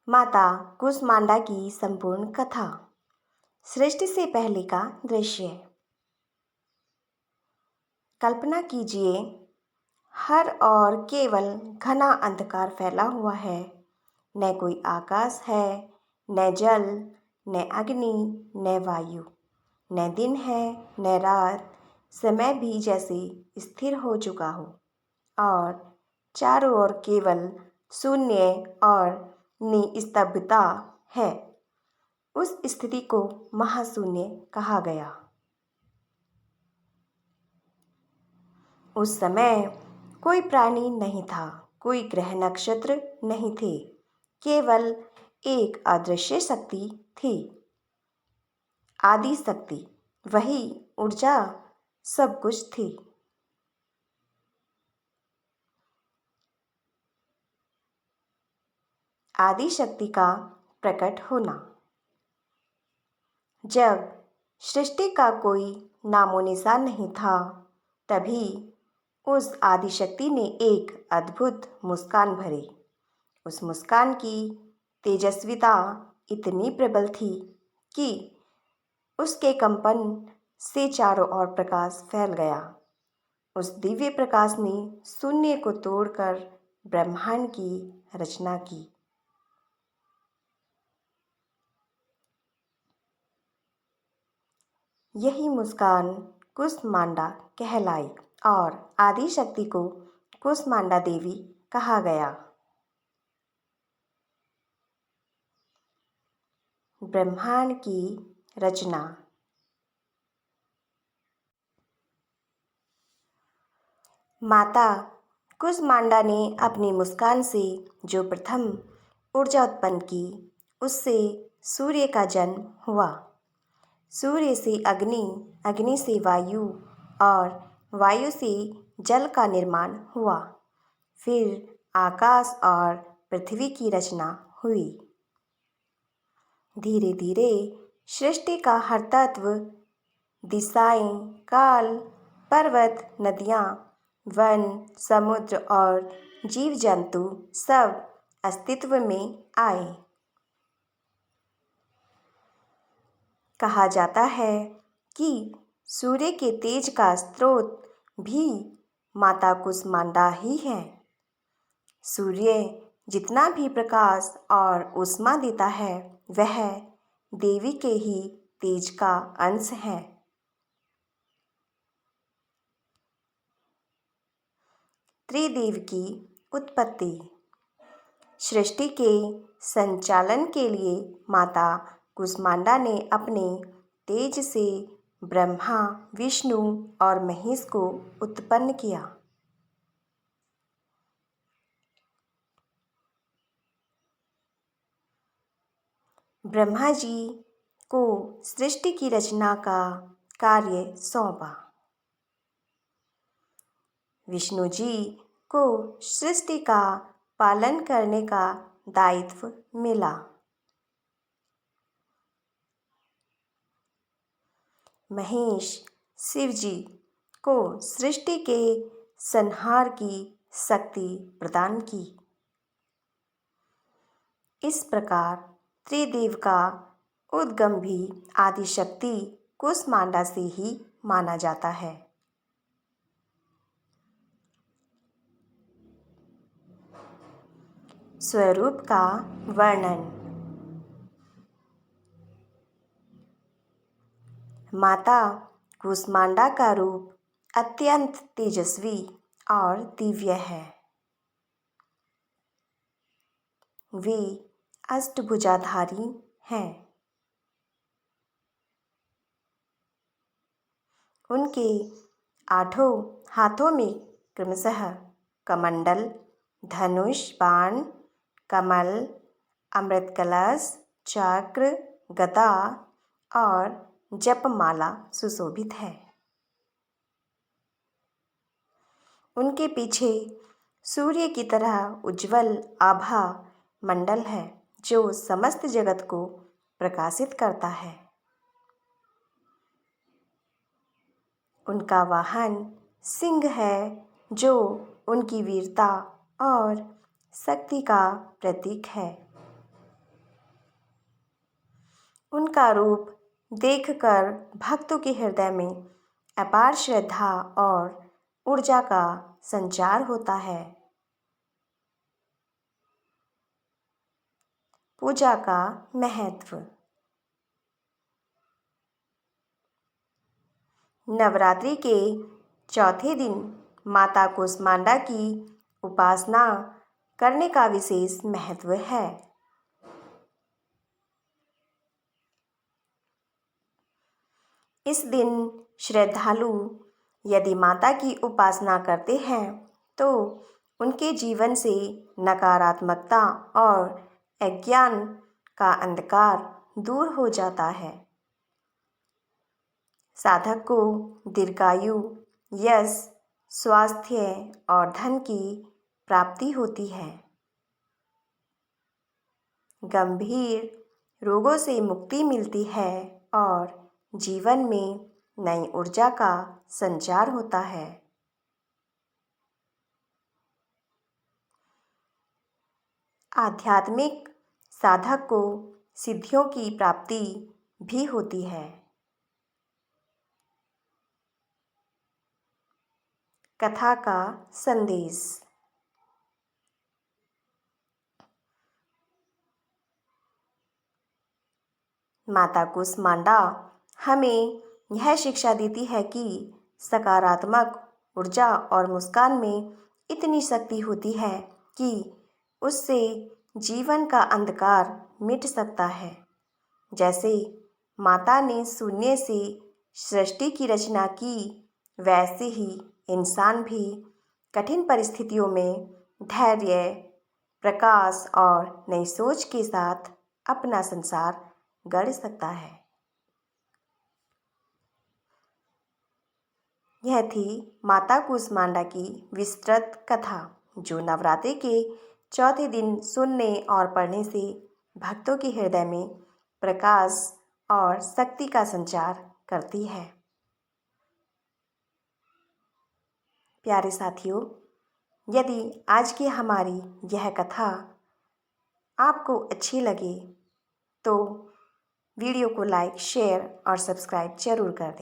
माता कुसमांडा की संपूर्ण कथा। सृष्टि से पहले का दृश्य। कल्पना कीजिए, हर ओर केवल घना अंधकार फैला हुआ है। न कोई आकाश है, न जल, न अग्नि, न वायु। न दिन है, न रात। समय भी जैसे स्थिर हो चुका हो और चारों ओर केवल शून्य और निस्तब्धता है। उस स्थिति को महाशून्य कहा गया। उस समय कोई प्राणी नहीं था, कोई ग्रह नक्षत्र नहीं थे, केवल एक अदृश्य शक्ति थी। आदि शक्ति, वही ऊर्जा सब कुछ थी। आदि शक्ति का प्रकट होना। जब सृष्टि का कोई नामो निशान नहीं था, तभी उस आदिशक्ति ने एक अद्भुत मुस्कान भरी। उस मुस्कान की तेजस्विता इतनी प्रबल थी कि उसके कंपन से चारों ओर प्रकाश फैल गया। उस दिव्य प्रकाश ने शून्य को तोड़कर ब्रह्मांड की रचना की। यही मुस्कान कुसमांडा कहलाई और आदि शक्ति को कुसमांडा देवी कहा गया। ब्रह्मांड की रचना। माता कुसमांडा ने अपनी मुस्कान से जो प्रथम ऊर्जा उत्पन्न की, उससे सूर्य का जन्म हुआ। सूर्य से अग्नि, अग्नि से वायु और वायु से जल का निर्माण हुआ। फिर आकाश और पृथ्वी की रचना हुई। धीरे धीरे सृष्टि का हर तत्व, दिशाएं, काल, पर्वत, नदियाँ, वन, समुद्र और जीव जंतु सब अस्तित्व में आए। कहा जाता है कि सूर्य के तेज का स्रोत भी माता कुसमांडा ही है। सूर्य जितना भी प्रकाश और ऊष्मा देता है, वह देवी के ही तेज का अंश है। त्रिदेव की उत्पत्ति। सृष्टि के संचालन के लिए माता कुसमांडा ने अपने तेज से ब्रह्मा, विष्णु और महेश को उत्पन्न किया। ब्रह्मा जी को सृष्टि की रचना का कार्य सौंपा। विष्णु जी को सृष्टि का पालन करने का दायित्व मिला। महेश शिव जी को सृष्टि के संहार की शक्ति प्रदान की। इस प्रकार त्रिदेव का उद्गम भी आदिशक्ति कुसमांडा से ही माना जाता है। स्वरूप का वर्णन। माता कुसमांडा का रूप अत्यंत तेजस्वी और दिव्य है। वे अष्टभुजाधारी हैं। उनके 8 हाथों में क्रमशः कमंडल, धनुष, बाण, कमल, अमृत कलश, चक्र, गदा और जपमाला सुशोभित है। उनके पीछे सूर्य की तरह उज्जवल आभा मंडल है, जो समस्त जगत को प्रकाशित करता है। उनका वाहन सिंह है, जो उनकी वीरता और शक्ति का प्रतीक है। उनका रूप देखकर भक्तों के हृदय में अपार श्रद्धा और ऊर्जा का संचार होता है। पूजा का महत्व। नवरात्रि के चौथे दिन माता कूष्मांडा की उपासना करने का विशेष महत्व है। इस दिन श्रद्धालु यदि माता की उपासना करते हैं तो उनके जीवन से नकारात्मकता और अज्ञान का अंधकार दूर हो जाता है। साधक को दीर्घायु, यश, स्वास्थ्य और धन की प्राप्ति होती है। गंभीर रोगों से मुक्ति मिलती है और जीवन में नई ऊर्जा का संचार होता है। आध्यात्मिक साधक को सिद्धियों की प्राप्ति भी होती है। कथा का संदेश। माता कूष्मांडा हमें यह शिक्षा देती है कि सकारात्मक ऊर्जा और मुस्कान में इतनी शक्ति होती है कि उससे जीवन का अंधकार मिट सकता है। जैसे माता ने शून्य से सृष्टि की रचना की, वैसे ही इंसान भी कठिन परिस्थितियों में धैर्य, प्रकाश और नई सोच के साथ अपना संसार गढ़ सकता है। यह थी माता कूष्मांडा की विस्तृत कथा, जो नवरात्रि के चौथे दिन सुनने और पढ़ने से भक्तों के हृदय में प्रकाश और शक्ति का संचार करती है। प्यारे साथियों, यदि आज की हमारी यह कथा आपको अच्छी लगे तो वीडियो को लाइक, शेयर और सब्सक्राइब जरूर कर दें।